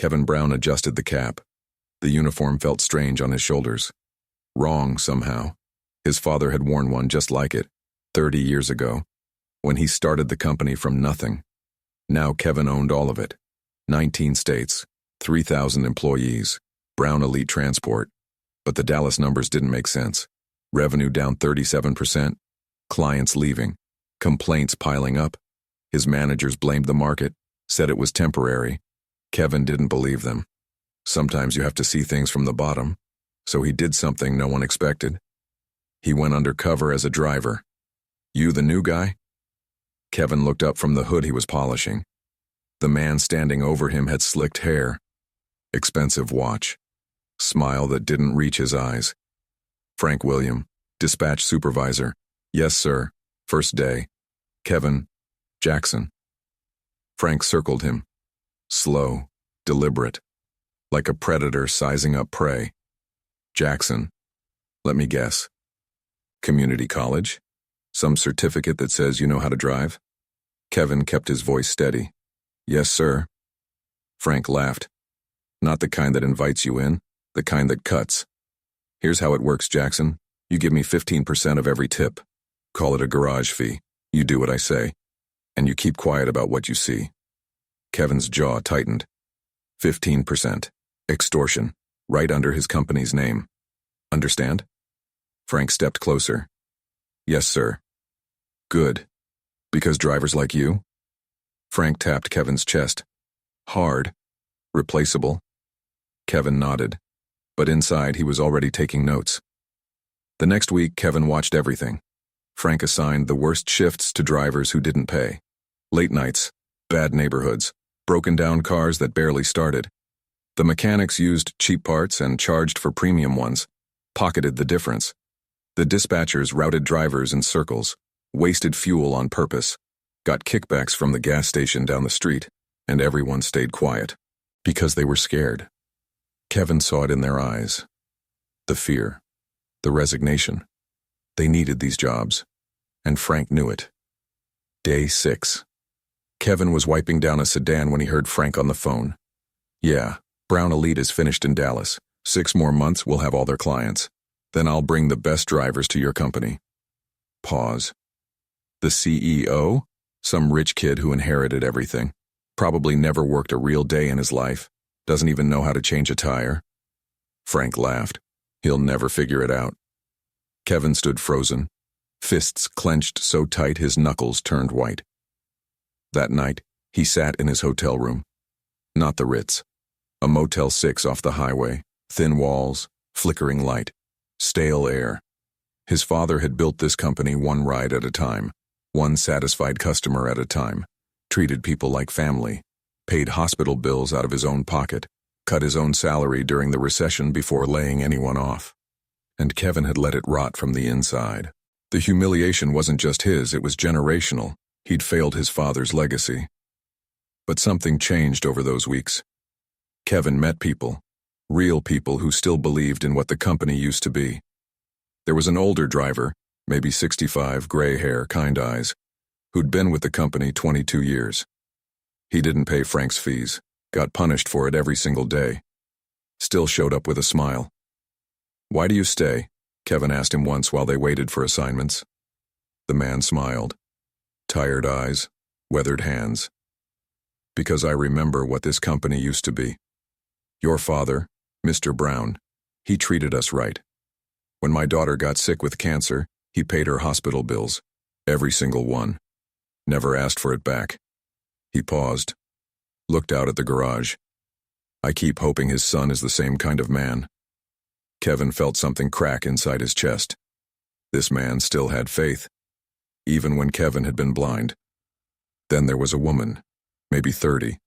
Kevin Brown adjusted the cap. The uniform felt strange on his shoulders. Wrong, somehow. His father had worn one just like it, 30 years ago, when he started the company from nothing. Now Kevin owned all of it. 19 states, 3,000 employees, Brown Elite Transport. But the Dallas numbers didn't make sense. Revenue down 37%, clients leaving, complaints piling up. His managers blamed the market, said it was temporary. Kevin didn't believe them. Sometimes you have to see things from the bottom, so he did something no one expected. He went undercover as a driver. You the new guy? Kevin looked up from the hood he was polishing. The man standing over him had slicked hair, expensive watch, smile that didn't reach his eyes. Frank William, dispatch supervisor. Yes, sir. First day. Kevin, Jackson. Frank circled him. Slow, deliberate, like a predator sizing up prey. Jackson. Let me guess. Community college? Some certificate that says you know how to drive? Kevin kept his voice steady. Yes, sir. Frank laughed. Not the kind that invites you in, the kind that cuts. Here's how it works, Jackson. You give me 15% of every tip. Call it a garage fee. You do what I say. And you keep quiet about what you see. Kevin's jaw tightened. 15%. Extortion. Right under his company's name. Understand? Frank stepped closer. Yes, sir. Good. Because drivers like you? Frank tapped Kevin's chest. Hard. Replaceable. Kevin nodded. But inside he was already taking notes. The next week, Kevin watched everything. Frank assigned the worst shifts to drivers who didn't pay. Late nights, bad neighborhoods, broken down cars that barely started. The mechanics used cheap parts and charged for premium ones, pocketed the difference. The dispatchers routed drivers in circles, wasted fuel on purpose, got kickbacks from the gas station down the street, and everyone stayed quiet. Because they were scared. Kevin saw it in their eyes. The fear. The resignation. They needed these jobs. And Frank knew it. Day 6. Kevin was wiping down a sedan when he heard Frank on the phone. Yeah, Brown Elite is finished in Dallas. 6 more months we'll have all their clients. Then I'll bring the best drivers to your company. Pause. The CEO? Some rich kid who inherited everything. Probably never worked a real day in his life. Doesn't even know how to change a tire. Frank laughed. He'll never figure it out. Kevin stood frozen, fists clenched so tight his knuckles turned white. That night, he sat in his hotel room. Not the Ritz. A Motel 6 off the highway, thin walls, flickering light, stale air. His father had built this company one ride at a time, one satisfied customer at a time, treated people like family, paid hospital bills out of his own pocket, cut his own salary during the recession before laying anyone off. And Kevin had let it rot from the inside. The humiliation wasn't just his, it was generational. He'd failed his father's legacy. But something changed over those weeks. Kevin met people, real people who still believed in what the company used to be. There was an older driver, maybe 65, gray hair, kind eyes, who'd been with the company 22 years. He didn't pay Frank's fees, got punished for it every single day. Still showed up with a smile. Why do you stay? Kevin asked him once while they waited for assignments. The man smiled. Tired eyes, weathered hands. Because I remember what this company used to be. Your father, Mr. Brown, he treated us right. When my daughter got sick with cancer, he paid her hospital bills, every single one. Never asked for it back. He paused, looked out at the garage. I keep hoping his son is the same kind of man. Kevin felt something crack inside his chest. This man still had faith, even when Kevin had been blind. Then there was a woman, maybe 30,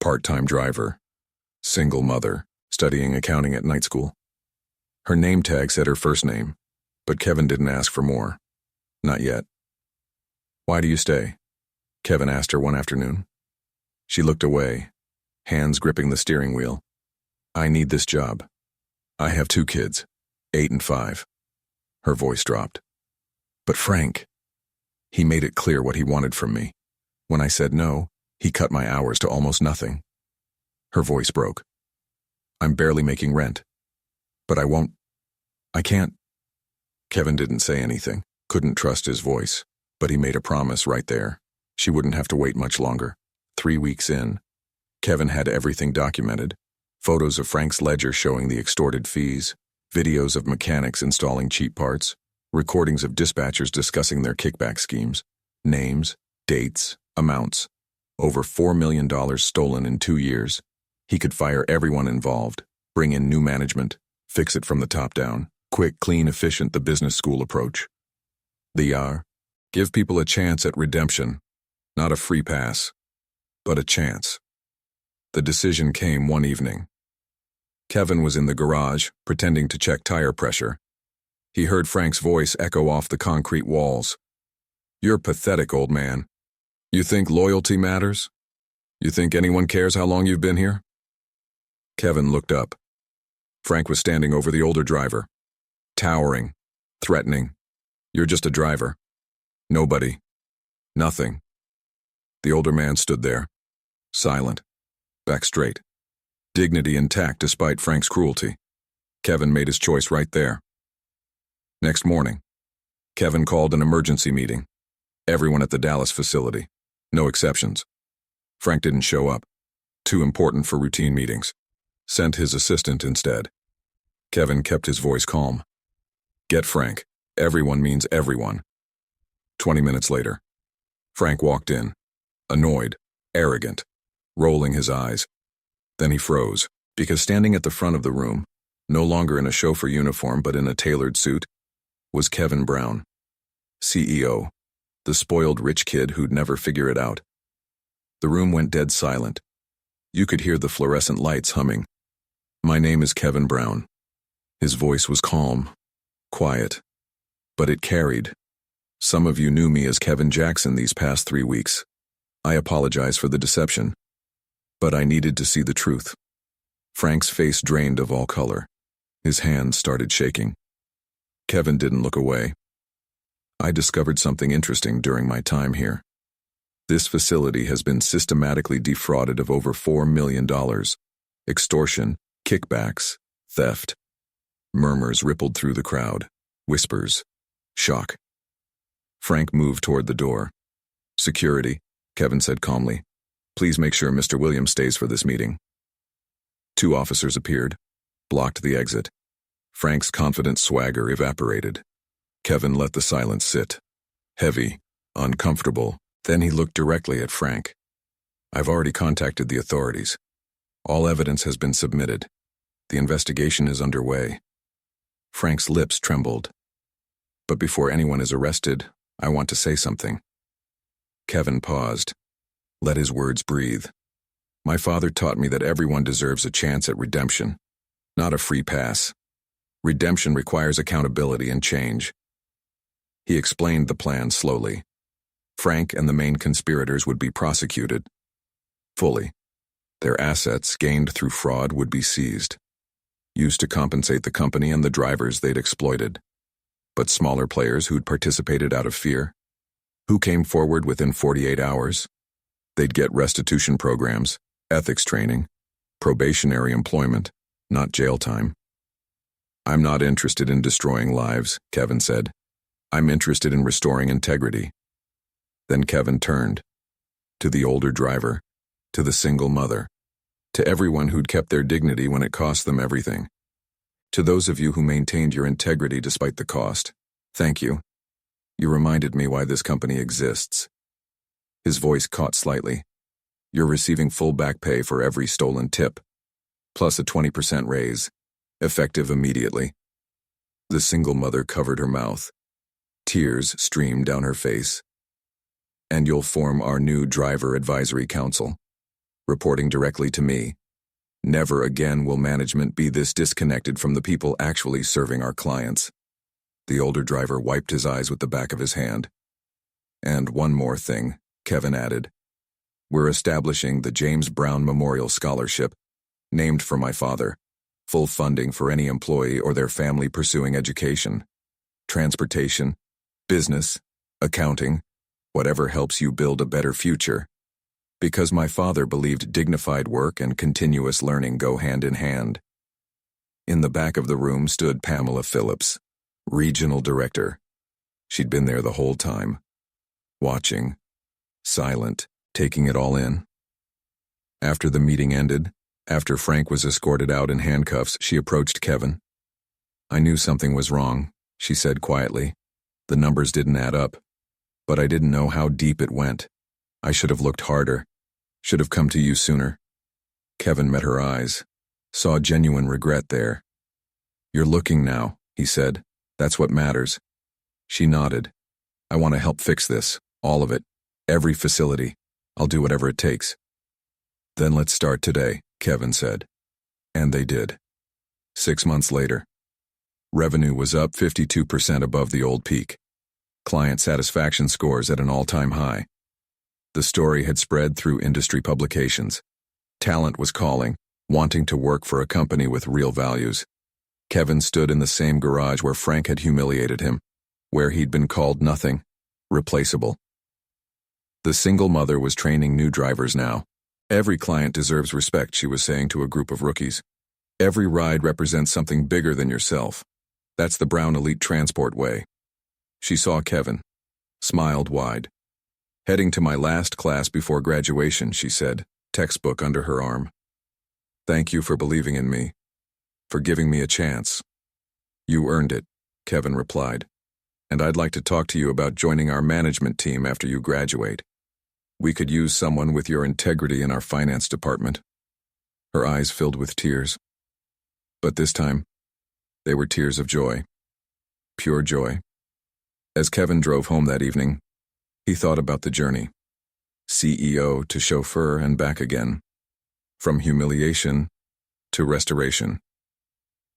part-time driver, single mother, studying accounting at night school. Her name tag said her first name, but Kevin didn't ask for more. Not yet. Why do you stay? Kevin asked her one afternoon. She looked away, hands gripping the steering wheel. I need this job. I have 2 kids, 8 and 5. Her voice dropped. But Frank, he made it clear what he wanted from me. When I said no, he cut my hours to almost nothing. Her voice broke. I'm barely making rent. But I can't. Kevin didn't say anything, couldn't trust his voice, but he made a promise right there. She wouldn't have to wait much longer. 3 weeks in, Kevin had everything documented. Photos of Frank's ledger showing the extorted fees, videos of mechanics installing cheap parts, recordings of dispatchers discussing their kickback schemes, names, dates, amounts. Over $4 million stolen in 2 years. He could fire everyone involved, bring in new management, fix it from the top down. Quick, clean, efficient, the business school approach. Give people a chance at redemption. Not a free pass, but a chance. The decision came one evening. Kevin was in the garage, pretending to check tire pressure. He heard Frank's voice echo off the concrete walls. You're pathetic, old man. You think loyalty matters? You think anyone cares how long you've been here? Kevin looked up. Frank was standing over the older driver. Towering, threatening. You're just a driver. Nobody. Nothing. The older man stood there, silent, back straight, dignity intact despite Frank's cruelty. Kevin made his choice right there. Next morning, Kevin called an emergency meeting. Everyone at the Dallas facility. No exceptions. Frank didn't show up. Too important for routine meetings. Sent his assistant instead. Kevin kept his voice calm. Get Frank. Everyone means everyone. 20 minutes later, Frank walked in, annoyed, arrogant, rolling his eyes. Then he froze, because standing at the front of the room, no longer in a chauffeur uniform but in a tailored suit, was Kevin Brown, CEO, the spoiled rich kid who'd never figure it out. The room went dead silent. You could hear the fluorescent lights humming. My name is Kevin Brown. His voice was calm, quiet, but it carried. Some of you knew me as Kevin Jackson these past 3 weeks. I apologize for the deception, but I needed to see the truth. Frank's face drained of all color. His hands started shaking. Kevin didn't look away. I discovered something interesting during my time here. This facility has been systematically defrauded of over $4 million. Extortion, kickbacks, theft. Murmurs rippled through the crowd. Whispers. Shock. Frank moved toward the door. Security, Kevin said calmly. Please make sure Mr. Williams stays for this meeting. 2 officers appeared, blocked the exit. Frank's confident swagger evaporated. Kevin let the silence sit. Heavy, uncomfortable. Then he looked directly at Frank. I've already contacted the authorities. All evidence has been submitted. The investigation is underway. Frank's lips trembled. But before anyone is arrested, I want to say something. Kevin paused. Let his words breathe. My father taught me that everyone deserves a chance at redemption, not a free pass. Redemption requires accountability and change. He explained the plan slowly. Frank and the main conspirators would be prosecuted. Fully. Their assets gained through fraud would be seized. Used to compensate the company and the drivers they'd exploited. But smaller players who'd participated out of fear, who came forward within 48 hours, they'd get restitution programs, ethics training, probationary employment, not jail time. I'm not interested in destroying lives, Kevin said. I'm interested in restoring integrity. Then Kevin turned. To the older driver, to the single mother, to everyone who'd kept their dignity when it cost them everything. To those of you who maintained your integrity despite the cost, thank you. You reminded me why this company exists. His voice caught slightly. You're receiving full back pay for every stolen tip, plus a 20% raise, effective immediately. The single mother covered her mouth. Tears streamed down her face. And you'll form our new driver advisory council, reporting directly to me. Never again will management be this disconnected from the people actually serving our clients. The older driver wiped his eyes with the back of his hand. And one more thing, Kevin added. We're establishing the James Brown Memorial Scholarship, named for my father. Full funding for any employee or their family pursuing education, transportation, business, accounting, whatever helps you build a better future. Because my father believed dignified work and continuous learning go hand in hand. In the back of the room stood Pamela Phillips, regional director. She'd been there the whole time, watching, silent, taking it all in. After the meeting ended, after Frank was escorted out in handcuffs, she approached Kevin. "I knew something was wrong," she said quietly. "The numbers didn't add up, but I didn't know how deep it went. I should have looked harder, should have come to you sooner." Kevin met her eyes, saw genuine regret there. "You're looking now," he said. "That's what matters." She nodded. "I want to help fix this, all of it, every facility. I'll do whatever it takes." "Then let's start today," Kevin said. And they did. 6 months later. Revenue was up 52% above the old peak. Client satisfaction scores at an all-time high. The story had spread through industry publications. Talent was calling, wanting to work for a company with real values. Kevin stood in the same garage where Frank had humiliated him, where he'd been called nothing, replaceable. The single mother was training new drivers now. "Every client deserves respect," she was saying to a group of rookies. "Every ride represents something bigger than yourself. That's the Brown Elite Transport way." She saw Kevin, smiled wide. "Heading to my last class before graduation," she said, textbook under her arm. "Thank you for believing in me, for giving me a chance." "You earned it," Kevin replied. "And I'd like to talk to you about joining our management team after you graduate. We could use someone with your integrity in our finance department." Her eyes filled with tears. But this time, they were tears of joy. Pure joy. As Kevin drove home that evening, he thought about the journey. CEO to chauffeur and back again. From humiliation to restoration.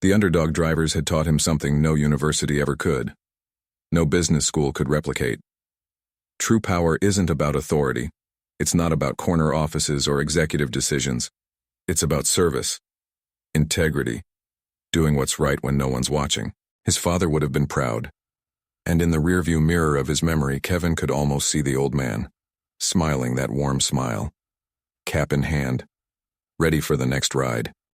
The underdog drivers had taught him something no university ever could. No business school could replicate. True power isn't about authority. It's not about corner offices or executive decisions. It's about service, integrity, doing what's right when no one's watching. His father would have been proud. And in the rearview mirror of his memory, Kevin could almost see the old man, smiling that warm smile, cap in hand, ready for the next ride.